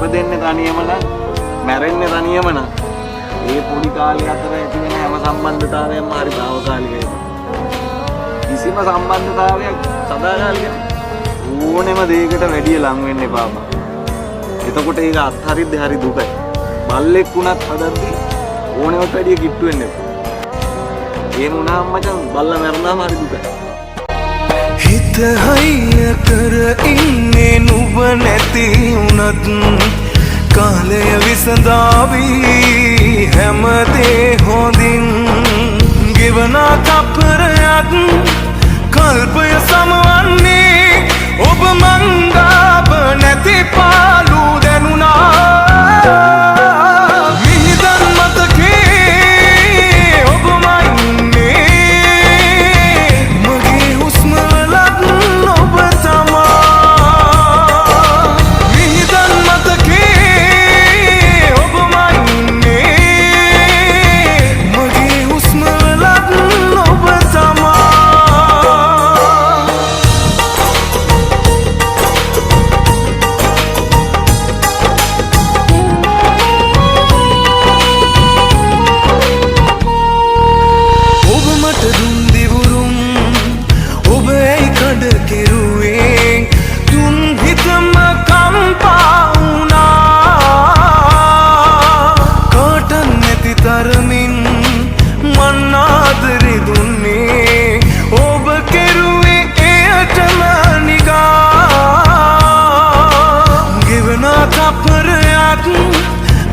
ඉපදෙන්නේ තනියම නම් මැරෙන්නේ තනියම නම් ඒ පොඩි කාලේ අතර ඇති වෙන හැම සම්බන්ධතාවයක්ම හරි తాවකාලිකයි. කිසිම සම්බන්ධතාවයක් සදාකාලික ඕනෙම දෙයකට වැඩිය ලං වෙන්න එපා බං. එතකොට ඒක අත්හරිද්ද හරි දුකයි. බල්ලෙක් වුණත් හදද්දි ඕනෙකට වැඩිය කිට්ටු වෙන්න එපා. එහෙම වුණාම මචං බල්ලා මැරුණාම හරි දුකයි. හිත හයිය කර ඉන්නේ නුඹ නැති වුණත් කාලය විසඳාවි හැමදේ හොඳින් ගෙවන තප්පරයක් කල්පය සමවන්නේ ඔබ මංගාව නැති පාලු දැනුණා විහිදන් මතකේ ඔබමයි ඉන්නේ මගේ හුස්ම වලත් ඔබ තමා විහිදන් මතකේ ඔබමයි ඉන්නේ මගේ හුස්ම වලත් ඔබ තමා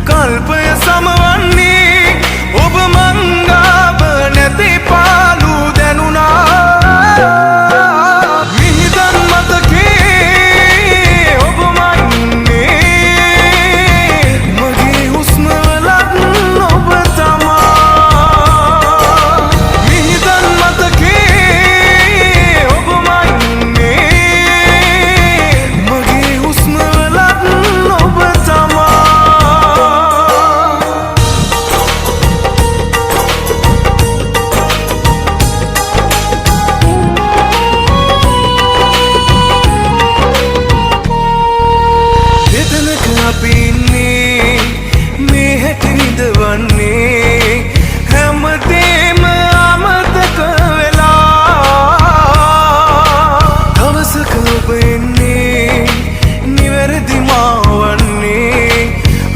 කල්පය සමවන්නේ ඔබ මංගාව නැති පාලු දැනුණා විහිදන් මතකේ ඔබමයි ඉන්නේ මගේ හුස්ම වලත් ඔබ තමා විහිදන් මතකේ ඔබමයි ඉන්නේ මගේ හුස්ම වලත් ඔබ තමා හැමදේම අමතක වෙලා දවසක ඔබ එන්නේ නිවැරදි මාවන්නේ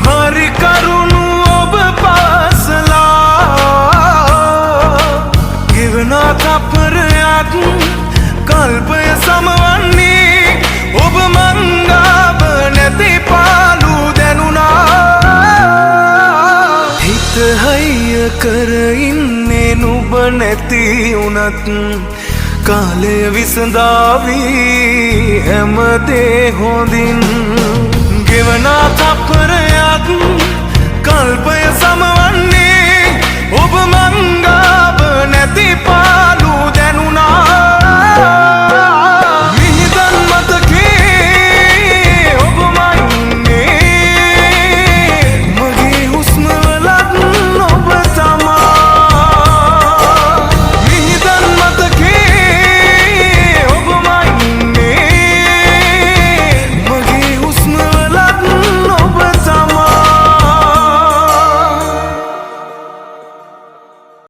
හරි කරුණු ඔබ පාසලා ගෙවන තප්පරයක් කල්පය සමවන්නේ ඔබ මංගාව නැති පාලු දැනුණා හිත හයිය කර ඉන්නේ නුඹ නැති වුණත් කාලය විසඳාවි හැමදේ හොඳින් ගෙවන තප්පරයක් කල්පය සමවන්නේ ඔබ මංගාව නැති පා